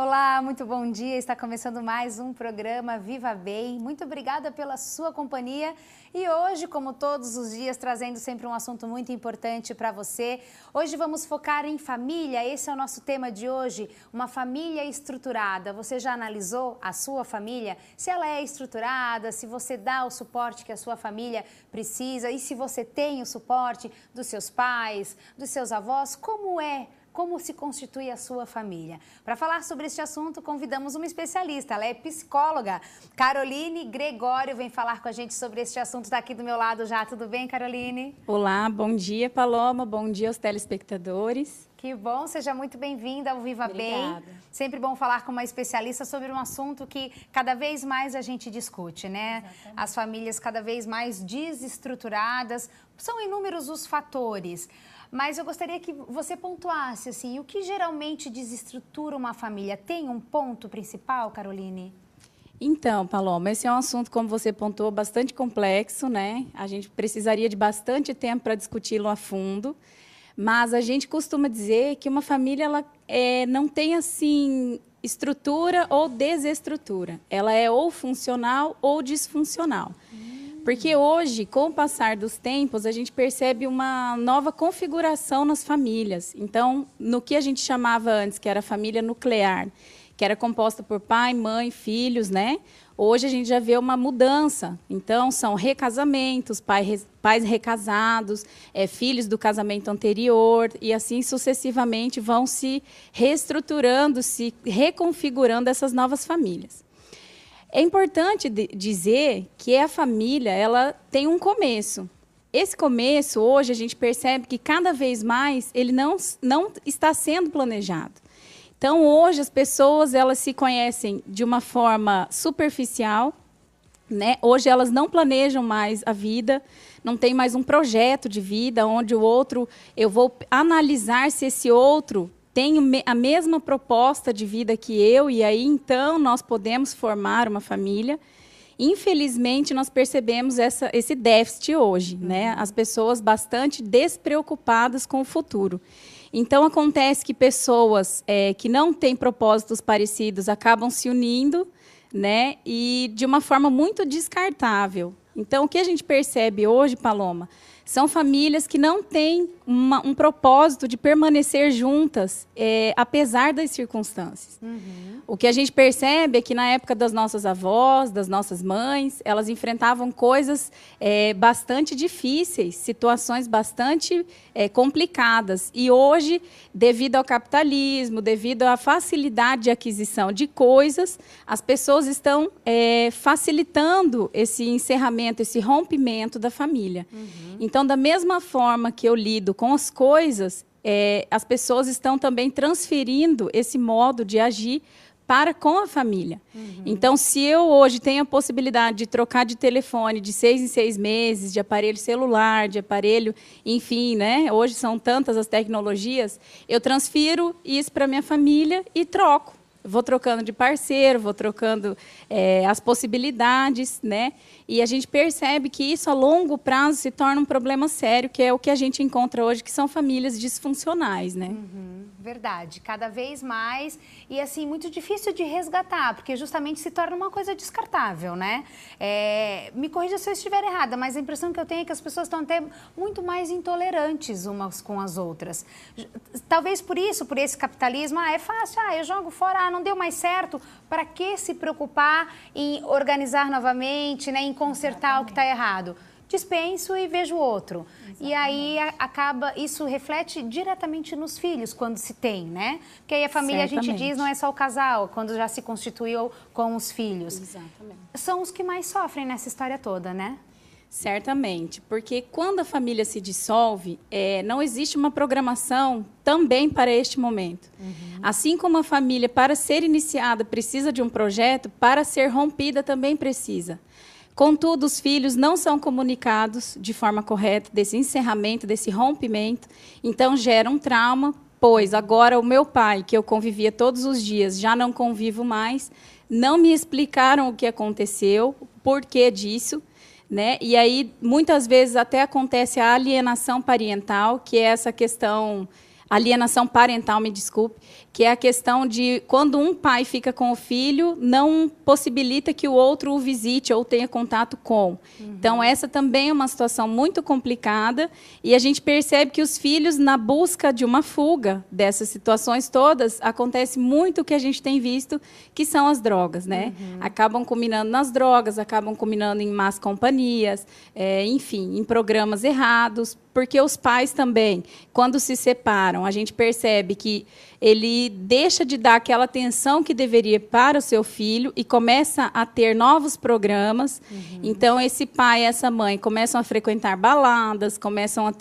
Olá, muito bom dia. Está começando mais um programa Viva Bem. Muito obrigada pela sua companhia. E hoje, como todos os dias, trazendo sempre um assunto muito importante para você. Hoje vamos focar em família. Esse é o nosso tema de hoje, uma família estruturada. Você já analisou a sua família? Se ela é estruturada, se você dá o suporte que a sua família precisa e se você tem o suporte dos seus pais, dos seus avós, como se constitui a sua família? Para falar sobre este assunto, convidamos uma especialista, ela é psicóloga. Caroline Gregório vem falar com a gente sobre este assunto, está aqui do meu lado já. Tudo bem, Caroline? Olá, bom dia, Paloma, bom dia aos telespectadores. Que bom, seja muito bem-vinda ao Viva Bem. Sempre bom falar com uma especialista sobre um assunto que cada vez mais a gente discute, né? Exatamente. As famílias cada vez mais desestruturadas, são inúmeros os fatores. Mas eu gostaria que você pontuasse, assim, o que geralmente desestrutura uma família? Tem um ponto principal, Caroline? Então, Paloma, esse é um assunto, como você pontuou, bastante complexo, né? A gente precisaria de bastante tempo para discuti-lo a fundo, mas a gente costuma dizer que uma família ela, não tem, assim, estrutura ou desestrutura. Ela é ou funcional ou disfuncional. Porque hoje, com o passar dos tempos, a gente percebe uma nova configuração nas famílias. Então, no que a gente chamava antes, que era a família nuclear, que era composta por pai, mãe, filhos, né? Hoje a gente já vê uma mudança. Então, são recasamentos, pais recasados, filhos do casamento anterior, e assim sucessivamente vão se reestruturando, se reconfigurando essas novas famílias. É importante dizer que a família ela tem um começo. Esse começo, hoje, a gente percebe que cada vez mais ele não está sendo planejado. Então, hoje, as pessoas elas se conhecem de uma forma superficial, né? Hoje, elas não planejam mais a vida, não tem mais um projeto de vida onde o outro, eu vou analisar se esse outro tem a mesma proposta de vida que eu, e aí, então, nós podemos formar uma família. Infelizmente, nós percebemos esse déficit hoje, né? As pessoas bastante despreocupadas com o futuro. Então, acontece que pessoas que não têm propósitos parecidos acabam se unindo, né? E de uma forma muito descartável. Então, o que a gente percebe hoje, Paloma, são famílias que não têm um propósito de permanecer juntas, apesar das circunstâncias. Uhum. O que a gente percebe é que, na época das nossas avós, das nossas mães, elas enfrentavam coisas bastante difíceis, situações bastante complicadas. E hoje, devido ao capitalismo, devido à facilidade de aquisição de coisas, as pessoas estão facilitando esse encerramento, esse rompimento da família. Uhum. Então, da mesma forma que eu lido com as coisas, as pessoas estão também transferindo esse modo de agir para com a família. Uhum. Então, se eu hoje tenho a possibilidade de trocar de telefone de 6 em 6 meses, de aparelho celular, de aparelho, enfim, né? Hoje são tantas as tecnologias, eu transfiro isso para minha família e troco. Vou trocando de parceiro, vou trocando as possibilidades, né? E a gente percebe que isso, a longo prazo, se torna um problema sério, que é o que a gente encontra hoje, que são famílias disfuncionais, né? Uhum, verdade. Cada vez mais. E, assim, muito difícil de resgatar, porque justamente se torna uma coisa descartável, né? Me corrija se eu estiver errada, mas a impressão que eu tenho é que as pessoas estão até muito mais intolerantes umas com as outras. Talvez por isso, por esse capitalismo, é fácil, eu jogo fora, não deu mais certo, para que se preocupar em organizar novamente, né, em consertar Exatamente. O que está errado? Dispenso e vejo outro. Exatamente. E aí isso reflete diretamente nos filhos, quando se tem, né? Porque aí a família, Certamente. A gente diz, não é só o casal, quando já se constituiu com os filhos. Exatamente. São os que mais sofrem nessa história toda, né? Certamente, porque quando a família se dissolve, não existe uma programação também para este momento. Uhum. Assim como a família, para ser iniciada, precisa de um projeto, para ser rompida também precisa. Contudo, os filhos não são comunicados de forma correta desse encerramento, desse rompimento, então gera um trauma, pois agora o meu pai, que eu convivia todos os dias, já não convivo mais, não me explicaram o que aconteceu, o porquê disso, né? E aí, muitas vezes, até acontece a alienação parental, que é essa questão... Alienação parental, me desculpe, que é a questão de quando um pai fica com o filho, não possibilita que o outro o visite ou tenha contato com. Então, essa também é uma situação muito complicada e a gente percebe que os filhos, na busca de uma fuga dessas situações todas, acontece muito o que a gente tem visto, que são as drogas, né? Acabam culminando nas drogas, acabam culminando em más companhias, enfim, em programas errados, porque os pais também, quando se separam, a gente percebe que ele deixa de dar aquela atenção que deveria para o seu filho e começa a ter novos programas. Então, esse pai e essa mãe começam a frequentar baladas, começam a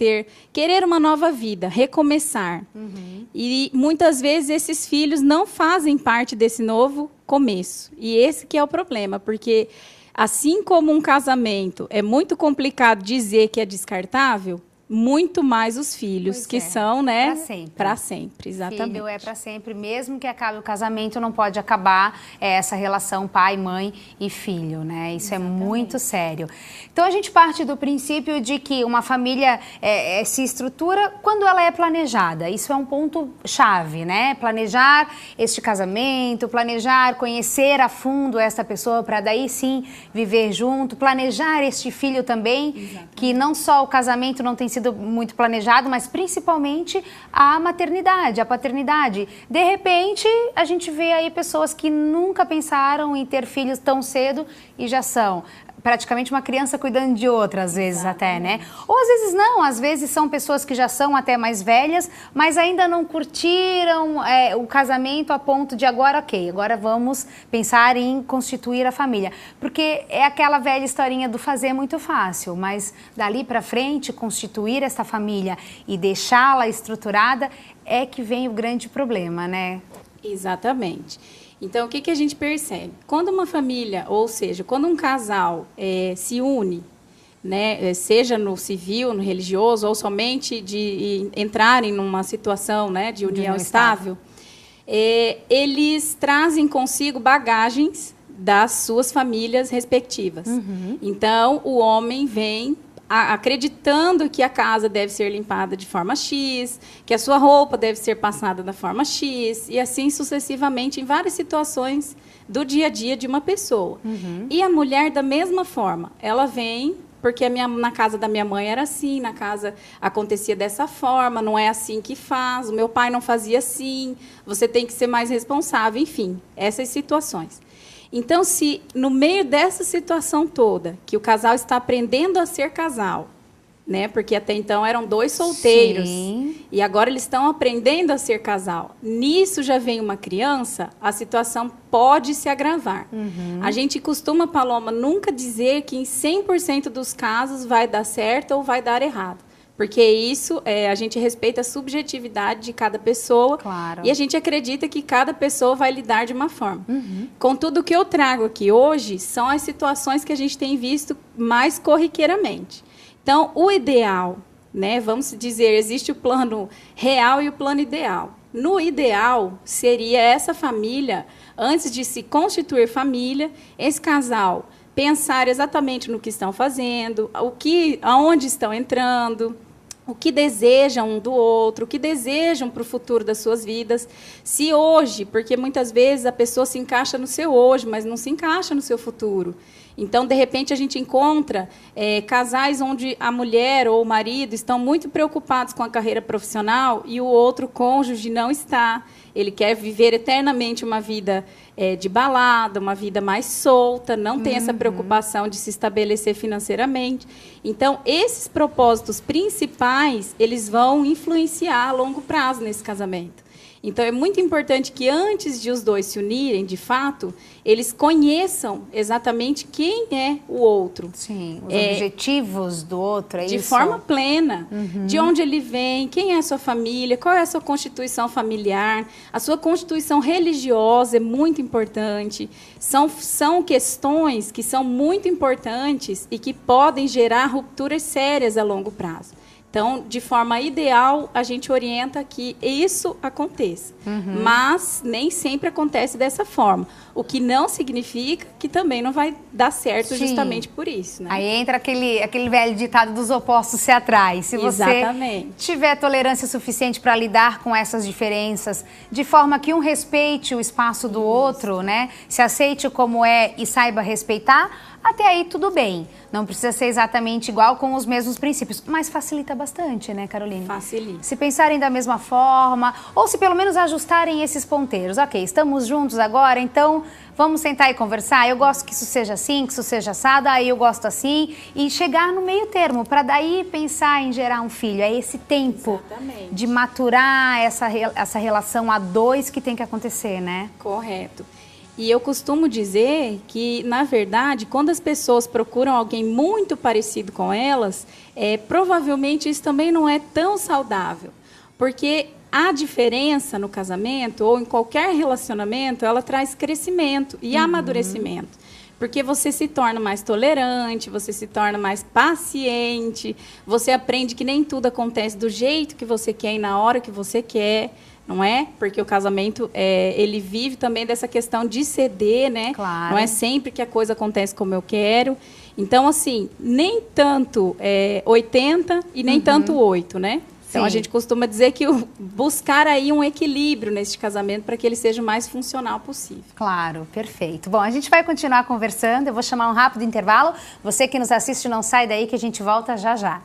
querer uma nova vida, recomeçar. E, muitas vezes, esses filhos não fazem parte desse novo começo. E esse que é o problema, porque, assim como um casamento é muito complicado dizer que é descartável, muito mais os filhos, que são, né? Para sempre. Para sempre, exatamente. Filho é para sempre, mesmo que acabe o casamento, não pode acabar essa relação pai, mãe e filho, né? Isso é muito sério. Então, a gente parte do princípio de que uma família se estrutura quando ela é planejada. Isso é um ponto-chave, né? Planejar este casamento, planejar conhecer a fundo essa pessoa para daí sim viver junto, planejar este filho também, que não só o casamento não tem sido muito planejado, mas principalmente a maternidade, a paternidade. De repente, a gente vê aí pessoas que nunca pensaram em ter filhos tão cedo e já são praticamente uma criança cuidando de outra, às vezes até, né? Ou às vezes não, às vezes são pessoas que já são até mais velhas, mas ainda não curtiram o casamento a ponto de agora, ok, agora vamos pensar em constituir a família. Porque é aquela velha historinha do fazer muito fácil, mas dali para frente, constituir essa família e deixá-la estruturada é que vem o grande problema, né? Exatamente. Então, o que a gente percebe? Quando uma família, ou seja, quando um casal se une, né, seja no civil, no religioso, ou somente de entrarem numa situação, né, de união estável, eles trazem consigo bagagens das suas famílias respectivas. Então, o homem vem acreditando que a casa deve ser limpada de forma X, que a sua roupa deve ser passada da forma X, e assim sucessivamente em várias situações do dia a dia de uma pessoa. E a mulher, da mesma forma, ela vem porque na casa da minha mãe era assim, na casa acontecia dessa forma, não é assim que faz, o meu pai não fazia assim, você tem que ser mais responsável, enfim, essas situações. Então, se no meio dessa situação toda, que o casal está aprendendo a ser casal, né? Porque até então eram dois solteiros, e agora eles estão aprendendo a ser casal. Nisso já vem uma criança, a situação pode se agravar. A gente costuma, Paloma, nunca dizer que em 100% dos casos vai dar certo ou vai dar errado. Porque isso, a gente respeita a subjetividade de cada pessoa. Claro. E a gente acredita que cada pessoa vai lidar de uma forma. Contudo, o que eu trago aqui hoje são as situações que a gente tem visto mais corriqueiramente. Então, o ideal, né, vamos dizer, existe o plano real e o plano ideal. No ideal, seria essa família, antes de se constituir família, esse casal pensar exatamente no que estão fazendo, aonde estão entrando, o que desejam um do outro, o que desejam para o futuro das suas vidas. Se hoje, porque muitas vezes a pessoa se encaixa no seu hoje, mas não se encaixa no seu futuro. Então, de repente, a gente encontra casais onde a mulher ou o marido estão muito preocupados com a carreira profissional e o outro cônjuge não está. Ele quer viver eternamente uma vida de balada, uma vida mais solta, não tem essa preocupação de se estabelecer financeiramente. Então, esses propósitos principais, eles vão influenciar a longo prazo nesse casamento. Então, é muito importante que, antes de os dois se unirem, de fato, eles conheçam exatamente quem é o outro. Sim, os objetivos do outro, de forma plena. De onde ele vem, quem é a sua família, qual é a sua constituição familiar, a sua constituição religiosa é muito importante. São questões que são muito importantes e que podem gerar rupturas sérias a longo prazo. Então, de forma ideal, a gente orienta que isso aconteça. Mas nem sempre acontece dessa forma. O que não significa que também não vai dar certo justamente por isso, né? Aí entra aquele velho ditado dos opostos se atraem. Se você tiver tolerância suficiente para lidar com essas diferenças, de forma que um respeite o espaço do outro, né? Se aceite como é e saiba respeitar, até aí tudo bem. Não precisa ser exatamente igual com os mesmos princípios, mas facilita bastante, né, Caroline? Facilita. Se pensarem da mesma forma, ou se pelo menos ajustarem esses ponteiros. Ok, estamos juntos agora, então vamos sentar e conversar. Eu gosto que isso seja assim, que isso seja assado, aí eu gosto assim. E chegar no meio termo, para daí pensar em gerar um filho. É esse tempo de maturar essa relação a dois que tem que acontecer, né? Correto. E eu costumo dizer que, na verdade, quando as pessoas procuram alguém muito parecido com elas, provavelmente isso também não é tão saudável. Porque a diferença no casamento ou em qualquer relacionamento, ela traz crescimento e amadurecimento. Porque você se torna mais tolerante, você se torna mais paciente, você aprende que nem tudo acontece do jeito que você quer e na hora que você quer. Não é? Porque o casamento, ele vive também dessa questão de ceder, né? Claro. Não é sempre que a coisa acontece como eu quero. Então, assim, nem tanto 80 e nem tanto 8, né? Então, a gente costuma dizer que buscar aí um equilíbrio nesse casamento para que ele seja o mais funcional possível. Claro, perfeito. Bom, a gente vai continuar conversando, eu vou chamar um rápido intervalo. Você que nos assiste, não sai daí que a gente volta já já.